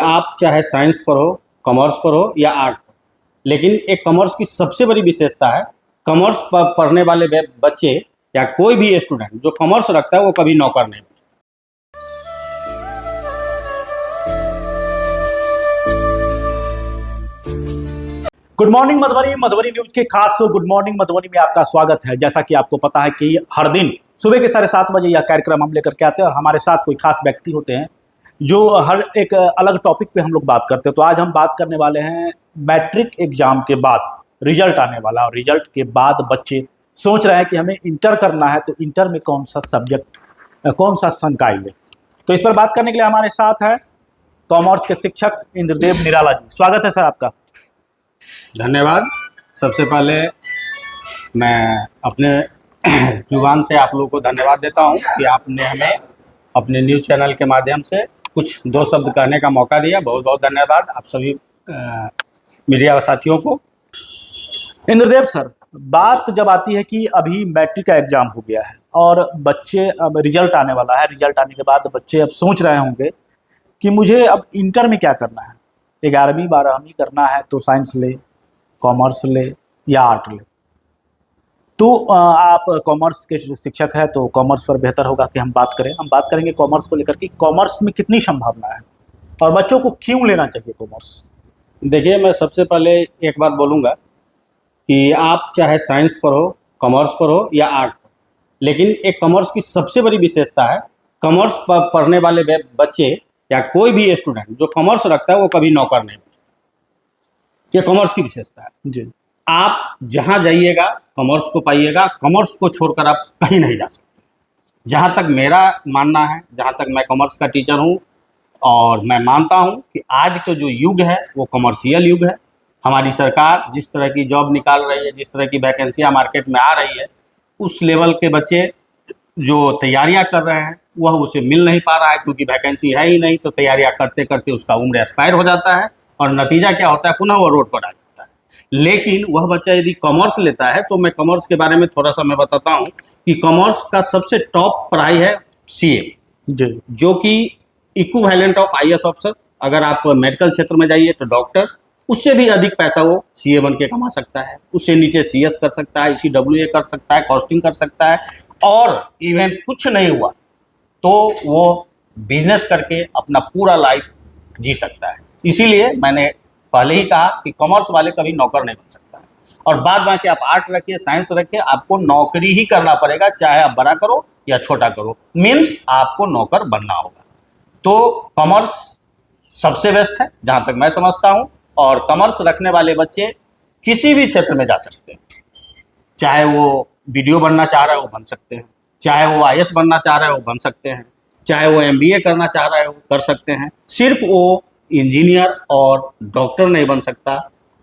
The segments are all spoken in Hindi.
आप चाहे साइंस पढ़ो, कॉमर्स पढ़ो या आर्ट, लेकिन एक कॉमर्स की सबसे बड़ी विशेषता है, कॉमर्स पढ़ने वाले बच्चे या कोई भी स्टूडेंट जो कॉमर्स रखता है वो कभी नौकर नहीं। Good morning Madhubani, Madhubani news के खास शो गुड मॉर्निंग मधुबनी में आपका स्वागत है। जैसा कि आपको पता है कि हर दिन सुबह के 7:30 बजे यह कार्यक्रम हम लेकर के आते हैं और हमारे साथ कोई खास व्यक्ति होते हैं जो हर एक अलग टॉपिक पे हम लोग बात करते हैं। तो आज हम बात करने वाले हैं मैट्रिक एग्जाम के बाद रिजल्ट आने वाला, और रिजल्ट के बाद बच्चे सोच रहे हैं कि हमें इंटर करना है, तो इंटर में कौन सा सब्जेक्ट, कौन सा संकाय लें। तो इस पर बात करने के लिए हमारे साथ है कॉमर्स के शिक्षक इंद्रदेव निराला जी। स्वागत है सर आपका। धन्यवाद। सबसे पहले मैं अपने जुबान से आप लोगों को धन्यवाद देता हूं कि आपने हमें अपने न्यूज़ चैनल के माध्यम से कुछ दो शब्द कहने का मौका दिया। बहुत बहुत धन्यवाद आप सभी मीडिया साथियों को। इंद्रदेव सर, बात जब आती है कि अभी मैट्रिक का एग्जाम हो गया है और बच्चे, अब रिजल्ट आने वाला है, रिजल्ट आने के बाद बच्चे अब सोच रहे होंगे कि मुझे अब इंटर में क्या करना है, 11वीं 12वीं करना है तो साइंस ले, कॉमर्स ले या आर्ट ले। तो आप कॉमर्स के शिक्षक हैं तो कॉमर्स पर बेहतर होगा कि हम बात करेंगे कॉमर्स को लेकर कि कॉमर्स में कितनी संभावना है और बच्चों को क्यों लेना चाहिए कॉमर्स। देखिए, मैं सबसे पहले एक बात बोलूँगा कि आप चाहे साइंस पढ़ो, कॉमर्स पढ़ो या आर्ट, लेकिन एक कॉमर्स की सबसे बड़ी विशेषता है, कॉमर्स पढ़ने वाले बच्चे या कोई भी स्टूडेंट जो कॉमर्स रखता है वो कभी नौकर नहीं। ये कॉमर्स की विशेषता है जी। आप जहां जाइएगा कॉमर्स को पाइएगा, कॉमर्स को छोड़कर आप कहीं नहीं जा सकते। जहां तक मेरा मानना है, जहां तक मैं कॉमर्स का टीचर हूं, और मैं मानता हूं कि आज का जो युग है वो कॉमर्शियल युग है। हमारी सरकार जिस तरह की जॉब निकाल रही है, जिस तरह की वैकेंसियाँ मार्केट में आ रही है, उस लेवल के बच्चे जो तैयारियां कर रहे हैं वह उसे मिल नहीं पा रहा है, क्योंकि वैकेंसी है ही नहीं। तो तैयारियां करते करते उसका उम्र एक्सपायर हो जाता है और नतीजा क्या होता है, पुनः वो रोड पर आ जाता है। लेकिन वह बच्चा यदि कॉमर्स लेता है, तो मैं कॉमर्स के बारे में थोड़ा सा मैं बताता हूँ कि कॉमर्स का सबसे टॉप पढ़ाई है सीए, जो कि इक्विवेलेंट ऑफ आईएएस ऑफिसर। अगर आप मेडिकल क्षेत्र में जाइए तो डॉक्टर, उससे भी अधिक पैसा वो सीए बन के कमा सकता है। उससे नीचे सीएस कर सकता है, ईसीडब्ल्यूए कर सकता है, कॉस्टिंग कर सकता है, और इवन कुछ नहीं हुआ तो वो बिजनेस करके अपना पूरा लाइफ जी सकता है। इसीलिए मैंने पहले ही कहा कि कॉमर्स वाले कभी नौकर नहीं बन सकता है। और बाद बाकी आप आर्ट रखिए, साइंस रखिए, आपको नौकरी ही करना पड़ेगा, चाहे आप बड़ा करो या छोटा करो, मीन्स आपको नौकर बनना होगा। तो कॉमर्स सबसे बेस्ट है जहाँ तक मैं समझता हूँ, और कॉमर्स रखने वाले बच्चे किसी भी क्षेत्र में जा सकते हैं। चाहे वो वीडियो बनना चाह रहा है वो बन सकते हैं, चाहे वो आईएएस बनना चाह रहा है वो बन सकते हैं, चाहे वो एमबीए करना चाह रहा है वो कर सकते हैं। सिर्फ वो इंजीनियर और डॉक्टर नहीं बन सकता।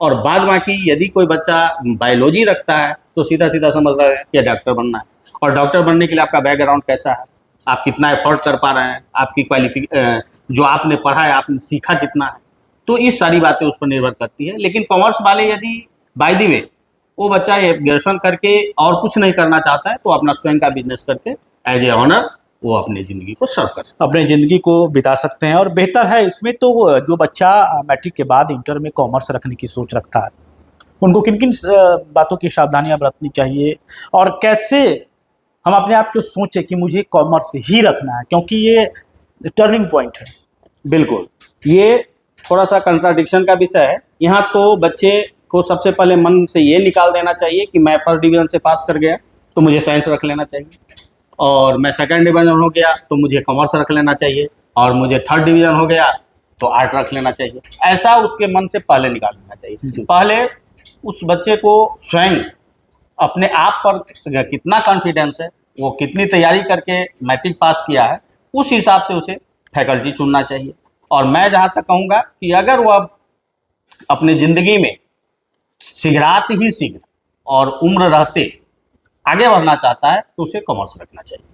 और बाद बाकी यदि कोई बच्चा बायोलॉजी रखता है तो सीधा सीधा समझ रहे हैं कि डॉक्टर बनना है। और डॉक्टर बनने के लिए आपका बैकग्राउंड कैसा है, आप कितना एफर्ट कर पा रहे हैं, आपकी जो आपने पढ़ा है आपने सीखा कितना है, तो इस सारी बातें उस पर निर्भर करती है। लेकिन कॉमर्स वाले यदि बाय द वे वो बच्चा ग्रेजुएशन करके और कुछ नहीं करना चाहता है, तो अपना स्वयं का बिजनेस करके एज ए ऑनर वो अपनी ज़िंदगी को सर्व कर सकते हैं, अपनी ज़िंदगी को बिता सकते हैं। और बेहतर है इसमें तो जो बच्चा मैट्रिक के बाद इंटर में कॉमर्स रखने की सोच रखता है, उनको किन किन बातों की सावधानियां बरतनी चाहिए और कैसे हम अपने आप को सोचें कि मुझे कॉमर्स ही रखना है, क्योंकि ये टर्निंग पॉइंट है। बिल्कुल, ये थोड़ा सा कंट्राडिक्शन का विषय है। यहाँ तो बच्चे को सबसे पहले मन से ये निकाल देना चाहिए कि मैं फर्स्ट डिवीज़न से पास कर गया तो मुझे साइंस रख लेना चाहिए, और मैं सेकंड डिवीज़न हो गया तो मुझे कॉमर्स रख लेना चाहिए, और मुझे थर्ड डिवीज़न हो गया तो आर्ट रख लेना चाहिए। ऐसा उसके मन से पहले निकाल देना चाहिए। पहले उस बच्चे को स्वयं अपने आप पर कितना कॉन्फिडेंस है, वो कितनी तैयारी करके मैट्रिक पास किया है, उस हिसाब से उसे फैकल्टी चुनना चाहिए। और मैं जहाँ तक कहूँगा कि अगर वह अपनी ज़िंदगी में शीघ्र और उम्र रहते आगे बढ़ना चाहता है तो उसे कॉमर्स रखना चाहिए।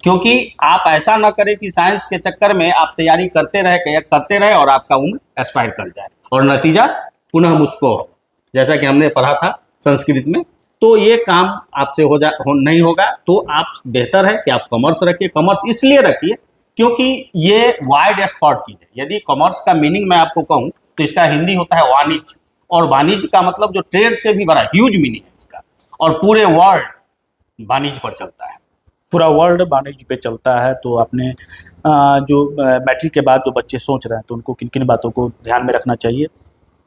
क्योंकि आप ऐसा ना करें कि साइंस के चक्कर में आप तैयारी करते रहे और आपका उम्र एक्सपायर कर जाए और नतीजा पुनः मुझको, जैसा कि हमने पढ़ा था संस्कृत में, तो ये काम आपसे नहीं होगा। तो आप बेहतर है कि आप कॉमर्स रखिए। कॉमर्स इसलिए रखिए क्योंकि ये वाइड स्पॉट चीज है। यदि कॉमर्स का मीनिंग मैं आपको कहूं तो इसका हिंदी होता है वाणिज्य, और वाणिज्य का मतलब जो ट्रेड से भी बड़ा ह्यूज मीनिंग है इसका, और पूरे वर्ल्ड वाणिज्य पर चलता है। पूरा वर्ल्ड वाणिज्य पे चलता है। तो आपने जो मैट्रिक के बाद जो बच्चे सोच रहे हैं तो उनको किन किन बातों को ध्यान में रखना चाहिए?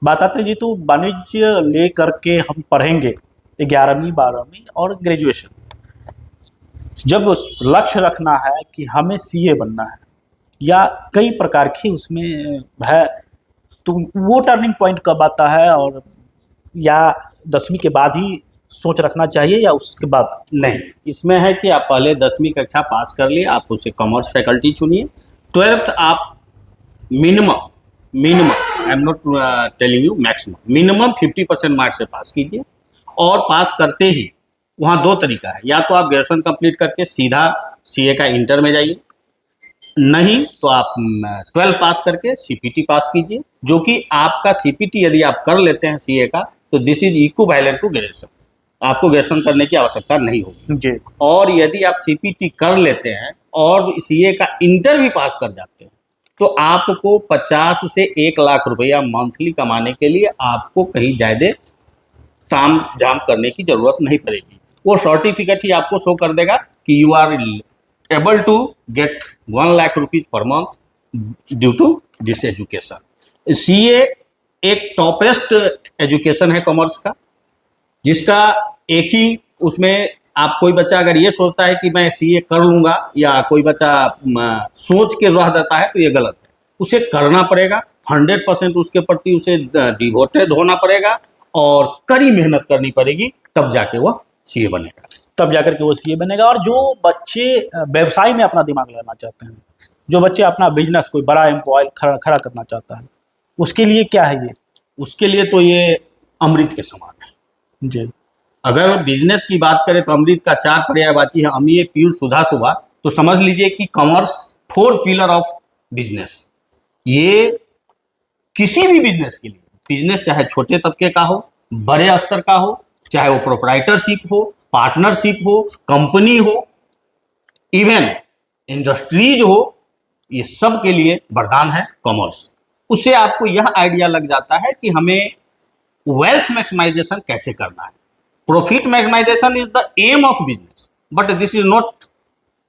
बात आते हैं जी, तो वाणिज्य ले करके हम पढ़ेंगे 11वीं 12वीं और ग्रेजुएशन, जब लक्ष्य रखना है कि हमें सीए बनना है या कई प्रकार की उसमें है, तो वो टर्निंग पॉइंट कब आता है? और या 10वीं के बाद ही सोच रखना चाहिए या उसके बाद? नहीं, इसमें है कि आप पहले 10वीं कक्षा पास कर लिए, आप उसे कॉमर्स फैकल्टी चुनिए। 12th आप minimum minimum, I am not telling you maximum, minimum 50% marks से पास कीजिए। और पास करते ही वहाँ दो तरीका है, या तो आप ग्रेजुएशन कंप्लीट करके सीधा सीए का इंटर में जाइए, नहीं तो आप 12 पास करके सीपीटी पास कीजिए, जो कि आपका सीपीटी यदि आप कर लेते हैं सीए का तो this is equivalent to graduation, आपको ग्रेजुएशन करने की आवश्यकता नहीं होगी। जी। और यदि आप सीपीटी कर लेते हैं और सीए का इंटर भी पास कर जाते हैं तो आपको 50 से 1 लाख रुपया मंथली कमाने के लिए आपको कहीं ज़्यादा ताम झाम करने की जरूरत नहीं पड़ेगी। वो सर्टिफिकेट ही आपको शो कर देगा कि you are able to get 1 lakh rupees per month due to this education. CA एक टॉपेस्ट एजुकेशन है कॉमर्स का, जिसका एक ही उसमें आप, कोई बच्चा अगर ये सोचता है कि मैं सीए कर लूंगा, या कोई बच्चा सोच के रह देता है, तो ये गलत है। उसे करना पड़ेगा, 100% उसके प्रति उसे डिवोटेड होना पड़ेगा और कड़ी मेहनत करनी पड़ेगी, तब जाके वह सीए बनेगा। तब जाकर के वो सीए बनेगा। और जो बच्चे व्यवसाय में अपना दिमाग लगाना चाहते हैं, जो बच्चे अपना बिजनेस कोई बड़ा एम्प्लॉय खड़ा करना चाहता है, उसके लिए क्या है ये? उसके लिए तो ये अमृत के समान है जी। अगर बिजनेस की बात करें तो अमृत का 4 पर्यायवाची है, अमीय, पीयूष, सुधा, सुभा। तो समझ लीजिए कि कॉमर्स 4 पिलर ऑफ बिजनेस। ये किसी भी बिजनेस के लिए, बिजनेस चाहे छोटे तबके का हो, बड़े स्तर का हो, चाहे वो प्रोप्राइटरशिप हो, पार्टनरशिप हो, कंपनी हो, इवन इंडस्ट्रीज हो, ये सब के लिए वरदान है कॉमर्स। उससे आपको यह आइडिया लग जाता है कि हमें वेल्थ मैक्सिमाइजेशन कैसे करना है। Profit maximisation is the aim of business, but this is not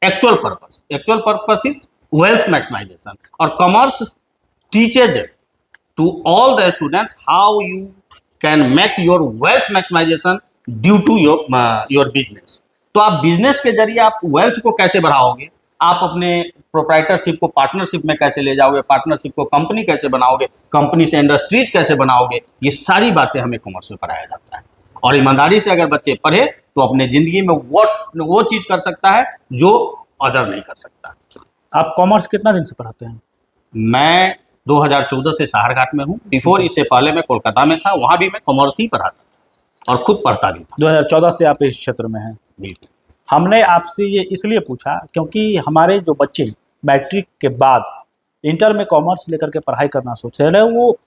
actual purpose. Actual purpose is wealth maximisation. और commerce teaches to all the student how you can make your wealth maximisation due to your business. तो आप बिजनेस के जरिए आप वेल्थ को कैसे बढ़ाओगे, आप अपने प्रोप्राइटरशिप को पार्टनरशिप में कैसे ले जाओगे, पार्टनरशिप को कंपनी कैसे बनाओगे, कंपनी से इंडस्ट्रीज कैसे बनाओगे, ये सारी बातें हमें कॉमर्स में पढ़ाया जाता है। और ईमानदारी से अगर बच्चे पढ़े तो अपने जिंदगी में वो चीज कर सकता है जो अदर नहीं कर सकता। आप कॉमर्स कितना दिन से पढ़ाते हैं? मैं 2014 से सहारघाट में हूँ। बिफोर इससे पहले मैं कोलकाता में था, वहाँ भी मैं कॉमर्स ही पढ़ाता था और खुद पढ़ता भी था। 2014 से आप इस क्षेत्र में हैं। बिल्कुल। हमने आपसे ये इसलिए पूछा क्योंकि हमारे जो बच्चे मैट्रिक के बाद इंटर में कॉमर्स लेकर के पढ़ाई करना सोच रहे हैं, वो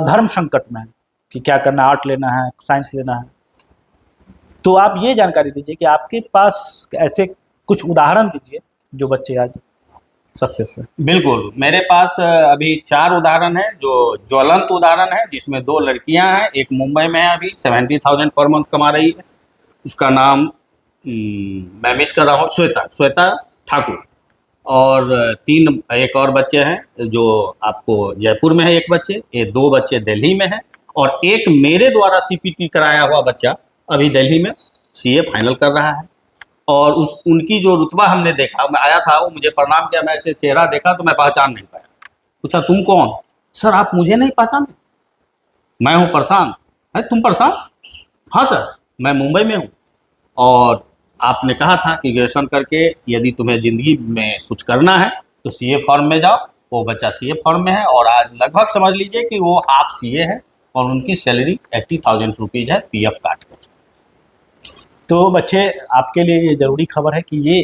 धर्म संकट में है कि क्या करना, आर्ट लेना है, साइंस लेना है। तो आप ये जानकारी दीजिए कि आपके पास ऐसे कुछ उदाहरण दीजिए जो बच्चे आज सक्सेस है। बिल्कुल, मेरे पास अभी 4 उदाहरण हैं जो ज्वलंत उदाहरण है, जिसमें 2 लड़कियां हैं। एक मुंबई में है, अभी 70,000 पर मंथ कमा रही है। उसका नाम मैं मिस कर रहा हूँ, श्वेता ठाकुर। और 3 एक और बच्चे हैं जो आपको जयपुर में है, एक बच्चे, ये 2 बच्चे दिल्ली में हैं, और एक मेरे द्वारा सीपीटी कराया हुआ बच्चा अभी दिल्ली में सीए फाइनल कर रहा है। और उनकी जो रुतबा हमने देखा, मैं आया था, वो मुझे प्रणाम किया, मैं ऐसे चेहरा देखा तो मैं पहचान नहीं पाया। पूछा तुम कौन? सर आप मुझे नहीं पहचाने? मैं हूँ प्रशांत। है तुम प्रशांत? हाँ सर, मैं मुंबई में हूँ, और आपने कहा था कि ग्रेजुएशन करके यदि तुम्हें ज़िंदगी में कुछ करना है तो सीए फॉर्म में जाओ। वो बच्चा सीए फॉर्म में है और आज लगभग समझ लीजिए कि वो हाफ सीए है, और उनकी सैलरी 80,000 रुपीज़ है पीएफ काट कर। तो बच्चे, आपके लिए ये ज़रूरी खबर है कि ये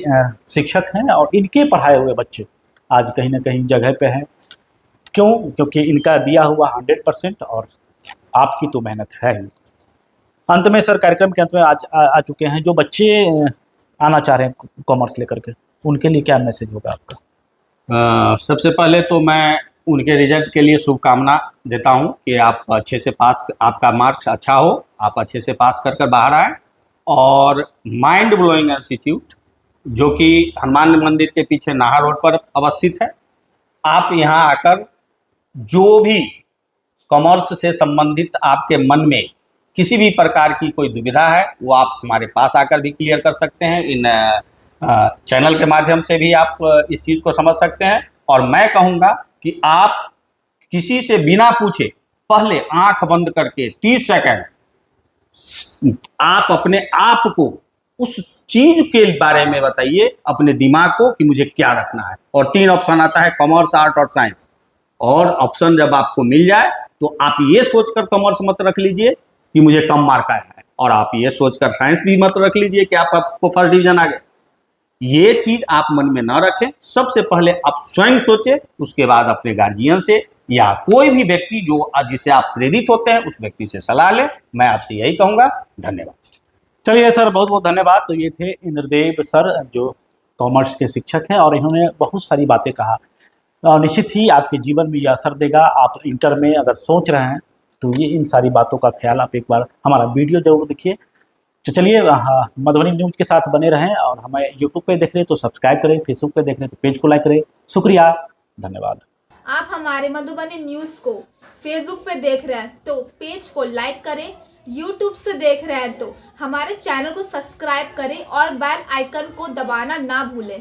शिक्षक हैं और इनके पढ़ाए हुए बच्चे आज कहीं ना कहीं जगह पे हैं। क्यों? क्योंकि इनका दिया हुआ 100% और आपकी तो मेहनत है ही। अंत में सर, कार्यक्रम के अंत में आज आ चुके हैं। जो बच्चे आना चाह रहे हैं कॉमर्स लेकर के, उनके लिए क्या मैसेज होगा आपका? सबसे पहले तो मैं उनके रिजल्ट के लिए शुभकामना देता हूं कि आप अच्छे से पास, आपका मार्क्स अच्छा हो, आप अच्छे से पास कर कर बाहर आए। और माइंड ब्लोइंग इंस्टीट्यूट जो कि हनुमान मंदिर के पीछे नाहर रोड पर अवस्थित है, आप यहाँ आकर जो भी कॉमर्स से संबंधित आपके मन में किसी भी प्रकार की कोई दुविधा है वो आप हमारे पास आकर भी क्लियर कर सकते हैं। इन चैनल के माध्यम से भी आप इस चीज़ को समझ सकते हैं। और मैं कहूँगा कि आप किसी से बिना पूछे पहले आंख बंद करके 30 सेकंड आप अपने आप को उस चीज के बारे में बताइए, अपने दिमाग को, कि मुझे क्या रखना है। और 3 ऑप्शन आता है, कॉमर्स, आर्ट और साइंस। और ऑप्शन जब आपको मिल जाए तो आप ये सोचकर कॉमर्स मत रख लीजिए कि मुझे कम मार्क आया है, और आप ये सोचकर साइंस भी मत रख लीजिए कि आपको फर्स्ट डिवीजन आ गया। ये चीज आप मन में ना रखें। सबसे पहले आप स्वयं सोचें, उसके बाद अपने गार्जियन से या कोई भी व्यक्ति जो जिससे आप प्रेरित होते हैं उस व्यक्ति से सलाह लें। मैं आपसे यही कहूंगा। धन्यवाद। चलिए सर, बहुत बहुत धन्यवाद। तो ये थे इंद्रदेव सर जो कॉमर्स के शिक्षक हैं, और इन्होंने बहुत सारी बातें कहा। निश्चित ही आपके जीवन में यह असर देगा। आप इंटर में अगर सोच रहे हैं तो ये इन सारी बातों का ख्याल आप एक बार हमारा वीडियो जरूर देखिए। तो चलिए, मधुबनी न्यूज़ के साथ बने रहें। और हमें यूट्यूब पे देख रहे हैं तो सब्सक्राइब करें, फेसबुक पे देख रहे हैं तो पेज को लाइक करें। शुक्रिया, धन्यवाद। आप हमारे मधुबनी न्यूज़ को फेसबुक पे देख रहे हैं तो पेज को लाइक करें, यूट्यूब से देख रहे हैं तो हमारे चैनल को सब्सक्राइब करें और बेल आइकन को दबाना ना भूलें।